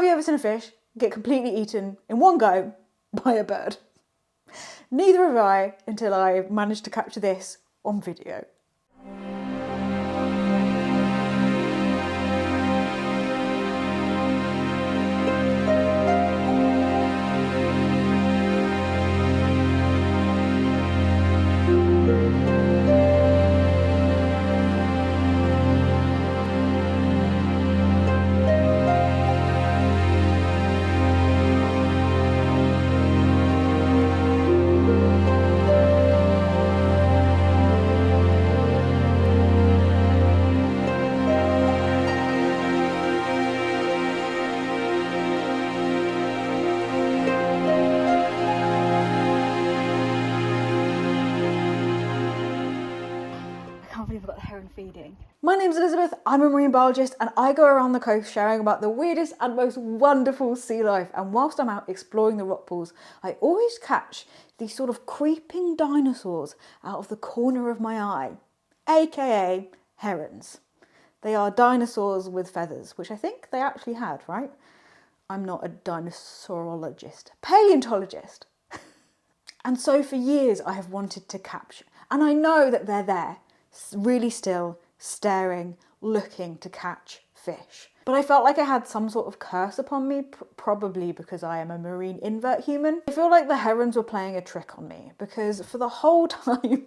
Have you ever seen a fish get completely eaten in one go by a bird? Neither have I until I managed to capture this on video. I can't believe I've got the heron feeding. My name's Elizabeth, I'm a marine biologist, and I go around the coast sharing about the weirdest and most wonderful sea life. And whilst I'm out exploring the rock pools, I always catch these sort of creeping dinosaurs out of the corner of my eye, aka herons. They are dinosaurs with feathers, which I think they actually had, right? I'm not a dinosaurologist, paleontologist. And so for years I have wanted to capture, and I know that they're there, really still, staring, looking to catch fish. But I felt like I had some sort of curse upon me, probably because I am a marine invert human. I feel like the herons were playing a trick on me, because for the whole time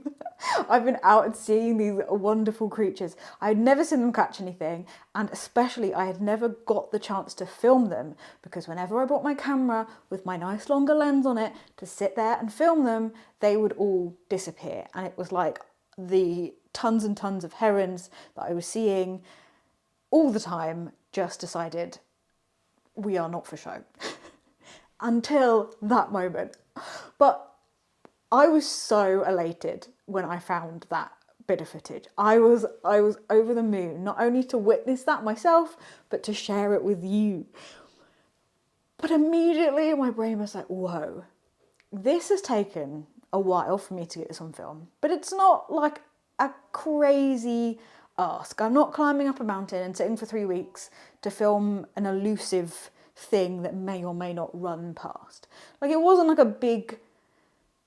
I've been out and seeing these wonderful creatures. I had never seen them catch anything, and especially I had never got the chance to film them, because whenever I brought my camera with my nice longer lens on it to sit there and film them, they would all disappear. And it was like the tons and tons of herons that I was seeing all the time just decided we are not for show. Until that moment. But I was so elated when I found that bit of footage. I was over the moon, not only to witness that myself, but to share it with you. But immediately my brain was like, whoa, this has taken a while for me to get this on film, but it's not like a crazy ask. I'm not climbing up a mountain and sitting for 3 weeks to film an elusive thing that may or may not run past. Like, it wasn't like a big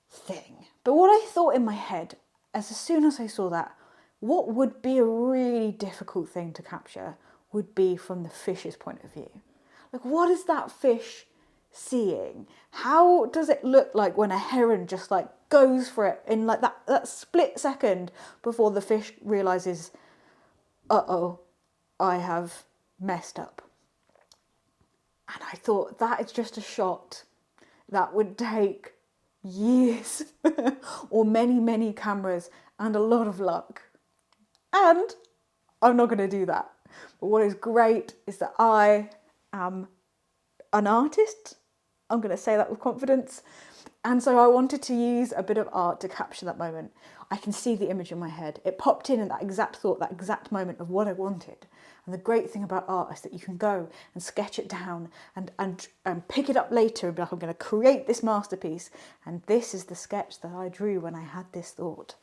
thing. But what I thought in my head, as soon as I saw that, what would be a really difficult thing to capture would be from the fish's point of view. Like, what is that fish seeing? How does it look like when a heron just like goes for it in like that split second before the fish realizes, uh-oh, I have messed up? And I thought, that is just a shot that would take years or many, many cameras and a lot of luck. And I'm not going to do that. But what is great is that I am an artist. I'm going to say that with confidence. And so I wanted to use a bit of art to capture that moment. I can see the image in my head. It popped in that exact thought, that exact moment of what I wanted. And the great thing about art is that you can go and sketch it down and pick it up later and be like, I'm going to create this masterpiece. And this is the sketch that I drew when I had this thought.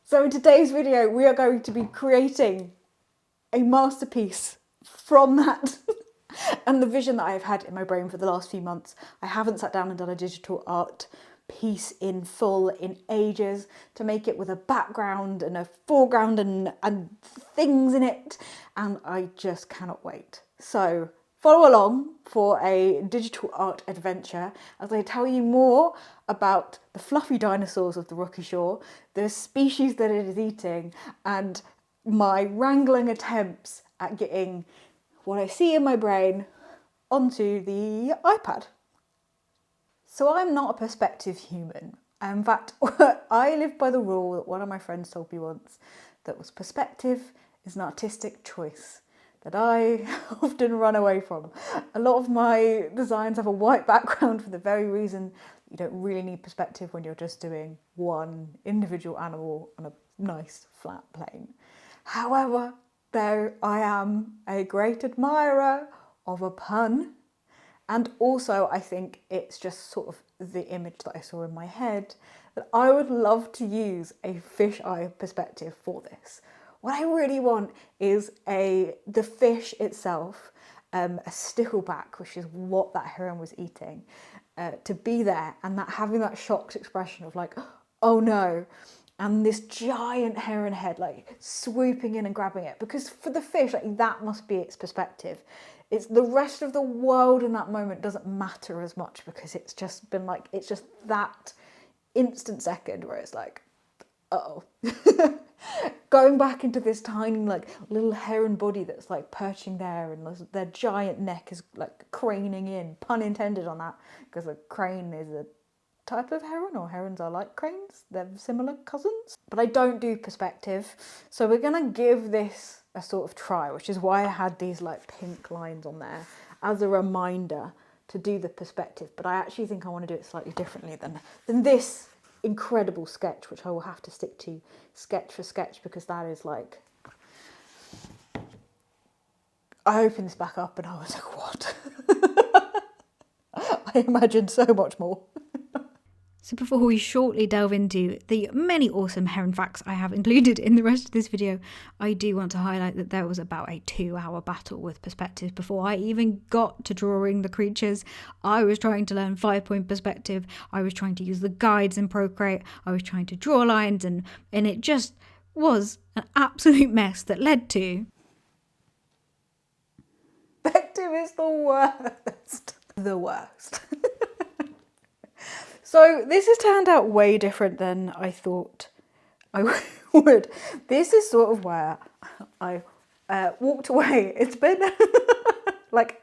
So in today's video, we are going to be creating a masterpiece from that and the vision that I've had in my brain for the last few months. I haven't sat down and done a digital art piece in full in ages, to make it with a background and a foreground and things in it, and I just cannot wait. So follow along for a digital art adventure as I tell you more about the fluffy dinosaurs of the rocky shore, the species that it is eating, and my wrangling attempts at getting what I see in my brain onto the iPad. So I'm not a perspective human. In fact, I live by the rule that one of my friends told me once, that was perspective is an artistic choice that I often run away from. A lot of my designs have a white background for the very reason you don't really need perspective when you're just doing one individual animal on a nice flat plane. However, though I am a great admirer of a pun, and also I think it's just sort of the image that I saw in my head, that I would love to use a fisheye perspective for this. What I really want is the fish itself, a stickleback, which is what that heron was eating, to be there and that having that shocked expression of like, oh no, and this giant heron head like swooping in and grabbing it. Because for the fish, like that must be its perspective. It's the rest of the world in that moment doesn't matter as much because it's just been like, it's just that instant second where it's like, uh-oh. Going back into this tiny like little heron body that's like perching there, and their giant neck is like craning in, pun intended on that, because a crane is a type of heron, or herons are like cranes, they're similar cousins. But I don't do perspective, so we're gonna give this a sort of try, which is why I had these like pink lines on there as a reminder to do the perspective. But I actually think I want to do it slightly differently than this incredible sketch, which I will have to stick to sketch for sketch, because that is like, I opened this back up and I was like, what? I imagined so much more. So before we shortly delve into the many awesome heron facts I have included in the rest of this video, I do want to highlight that there was about a 2-hour battle with perspective before I even got to drawing the creatures. I was trying to learn 5-point perspective, I was trying to use the guides in Procreate, I was trying to draw lines, and it just was an absolute mess that led to... Perspective is the worst. The worst. So this has turned out way different than I thought I would. This is sort of where I walked away. It's been like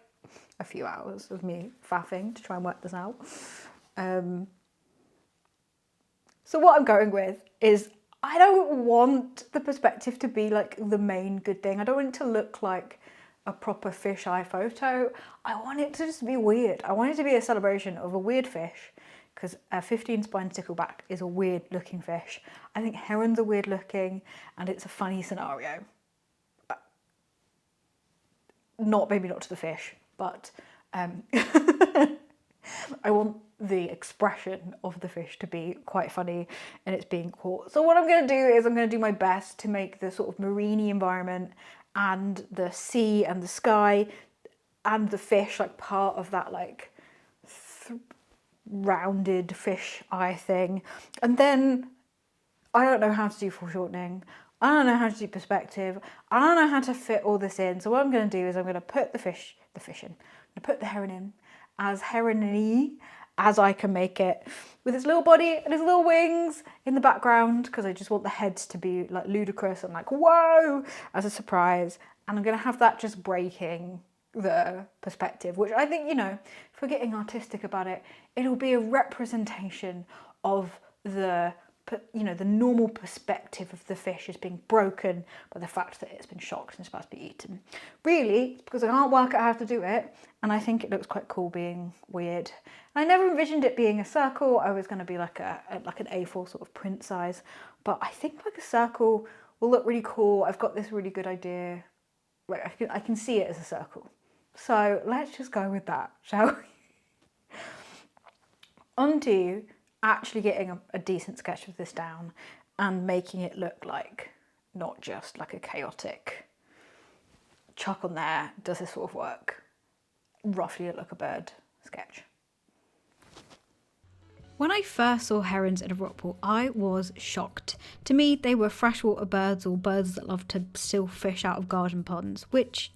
a few hours of me faffing to try and work this out. So what I'm going with is, I don't want the perspective to be like the main good thing. I don't want it to look like a proper fish eye photo. I want it to just be weird. I want it to be a celebration of a weird fish, because a 15-spine stickleback is a weird looking fish. I think herons are weird looking, and it's a funny scenario. Maybe not to the fish, but I want the expression of the fish to be quite funny, and it's being caught. So what I'm going to do is I'm going to do my best to make the sort of marine environment and the sea and the sky and the fish like part of that like rounded fish eye thing. And then I don't know how to do foreshortening, I don't know how to do perspective, I don't know how to fit all this in. So what I'm going to do is I'm going to put the fish in, I'm going to put the heron in as heron-y as I can make it, with its little body and its little wings in the background, because I just want the heads to be like ludicrous and like whoa as a surprise. And I'm going to have that just breaking the perspective, which I think, you know, if we're getting artistic about it, it'll be a representation of the, you know, the normal perspective of the fish is being broken by the fact that it's been shocked and it's about to be eaten. Really, it's because I can't work out how to do it, and I think it looks quite cool being weird. And I never envisioned it being a circle. I was going to be like an A4 sort of print size, but I think like a circle will look really cool. I've got this really good idea. Like I can see it as a circle. So let's just go with that, shall we? On to actually getting a decent sketch of this down and making it look like not just like a chaotic chuck on there, does this sort of work, roughly look like a bird sketch. When I first saw herons in a rock pool, I was shocked. To me, they were freshwater birds, or birds that love to steal fish out of garden ponds, which,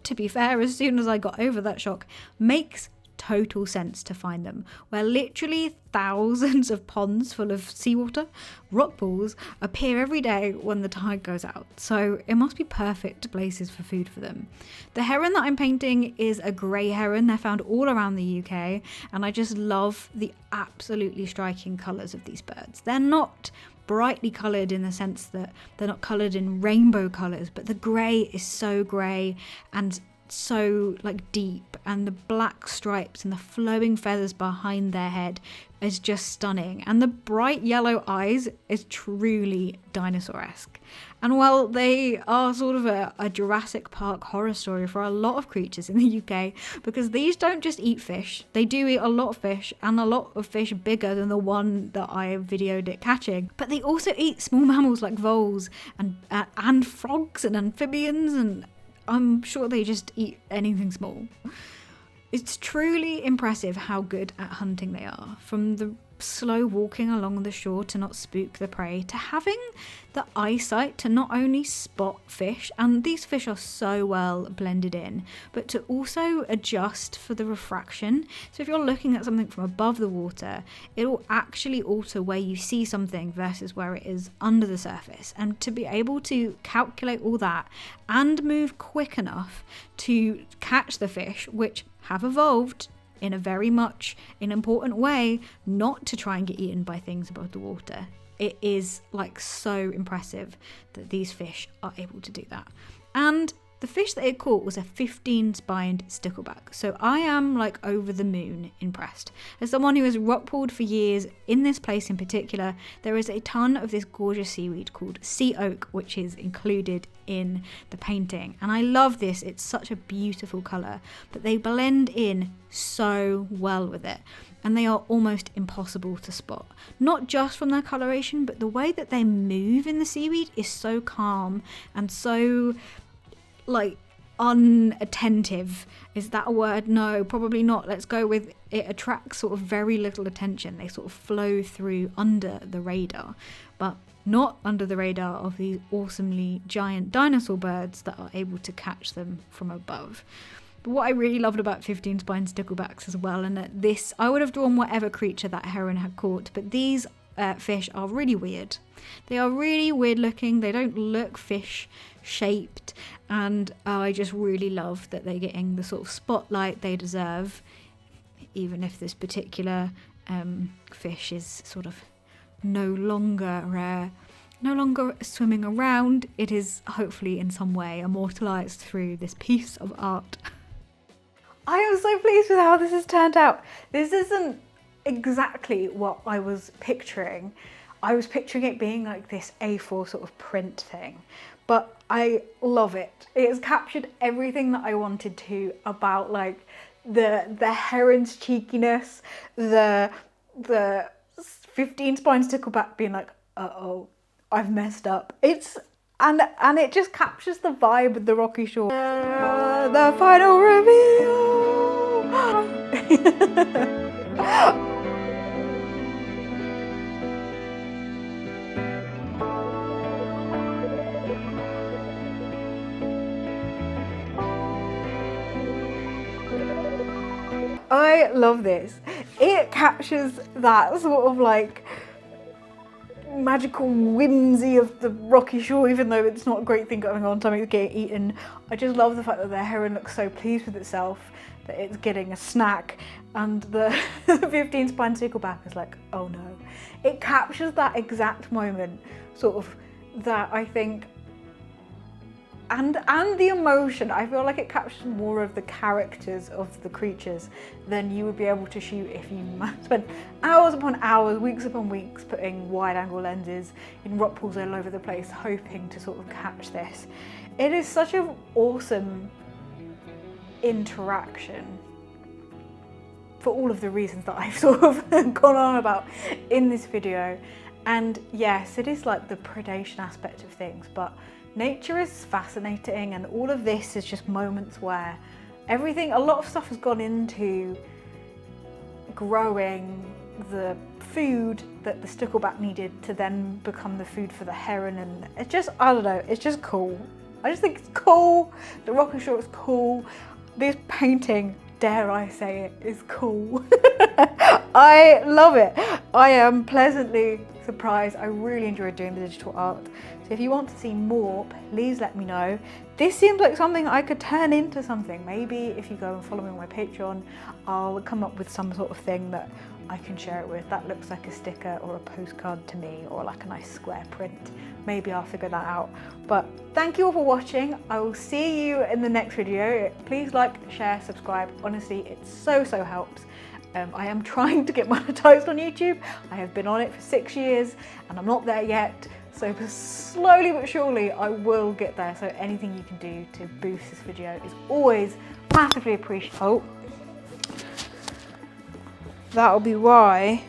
to be fair, as soon as I got over that shock, makes total sense to find them, where literally thousands of ponds full of seawater, rock pools, appear every day when the tide goes out, so it must be perfect places for food for them. The heron that I'm painting is a grey heron. They're found all around the UK, and I just love the absolutely striking colours of these birds. They're not brightly coloured in the sense that they're not coloured in rainbow colours, but the grey is so grey and so like deep and the black stripes and the flowing feathers behind their head is just stunning. And the bright yellow eyes is truly dinosaur-esque. And while they are sort of a Jurassic Park horror story for a lot of creatures in the UK, because these don't just eat fish, they do eat a lot of fish, and a lot of fish bigger than the one that I videoed it catching. But they also eat small mammals like voles and frogs and amphibians, and I'm sure they just eat anything small. It's truly impressive how good at hunting they are, from the slow walking along the shore to not spook the prey, to having the eyesight to not only spot fish, and these fish are so well blended in, but to also adjust for the refraction. So if you're looking at something from above the water, it will actually alter where you see something versus where it is under the surface, and to be able to calculate all that and move quick enough to catch the fish, which have evolved in a very much an important way not to try and get eaten by things above the water. It is like so impressive that these fish are able to do that. And the fish that it caught was a 15-spined stickleback. So I am like over the moon impressed. As someone who has rockpooled for years in this place in particular, there is a ton of this gorgeous seaweed called sea oak, which is included in the painting. And I love this. It's such a beautiful colour, but they blend in so well with it. And they are almost impossible to spot. Not just from their coloration, but the way that they move in the seaweed is so calm and so like unattentive. Is that a word? No, probably not. Let's go with it attracts sort of very little attention. They sort of flow through under the radar, but not under the radar of these awesomely giant dinosaur birds that are able to catch them from above. But what I really loved about 15-spined sticklebacks as well, and that this, I would have drawn whatever creature that heron had caught, but these fish are really weird. They are really weird looking. They don't look fish shaped, and I just really love that they're getting the sort of spotlight they deserve, even if this particular fish is sort of no longer swimming around. It is hopefully in some way immortalized through this piece of art. I am so pleased with how this has turned out. This isn't exactly what I was picturing. I was picturing it being like this A4 sort of print thing, but I love it. It has captured everything that I wanted to about like the heron's cheekiness, the 15-spined stickleback being like, uh-oh, I've messed up. And it just captures the vibe of the rocky shore. The final reveal. I love this. It captures that sort of like magical whimsy of the rocky shore, even though it's not a great thing going on, something's getting eaten. I just love the fact that the heron looks so pleased with itself that it's getting a snack, and the 15-spined stickleback is like, oh no. It captures that exact moment, sort of, that I think, and the emotion. I feel like it captures more of the characters of the creatures than you would be able to shoot if you spent hours upon hours, weeks upon weeks, putting wide angle lenses in rock pools all over the place, hoping to sort of catch this. It is such an awesome interaction for all of the reasons that I've sort of gone on about in this video. And yes, it is like the predation aspect of things, but nature is fascinating, and all of this is just moments where a lot of stuff has gone into growing the food that the stickleback needed to then become the food for the heron, and it's just, I don't know, it's just cool. I just think it's cool. The rocky shore is cool. This painting, dare I say it, is cool. I love it. I am pleasantly surprised. I really enjoyed doing the digital art. So if you want to see more, please let me know. This seems like something I could turn into something. Maybe if you go and follow me on my Patreon, I'll come up with some sort of thing that I can share it with. That looks like a sticker or a postcard to me, or like a nice square print. Maybe I'll figure that out. But thank you all for watching. I will see you in the next video. Please like, share, subscribe. Honestly, it so helps. I am trying to get monetized on YouTube. I have been on it for 6 years and I'm not there yet. So slowly but surely I will get there. So anything you can do to boost this video is always massively appreciated. Oh, that'll be why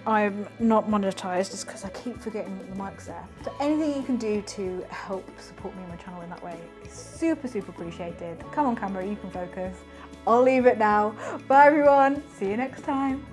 I'm not monetized, is because I keep forgetting that the mic's there. So anything you can do to help support me and my channel in that way is super appreciated. Come on camera, you can focus. I'll leave it now. Bye everyone, see you next time.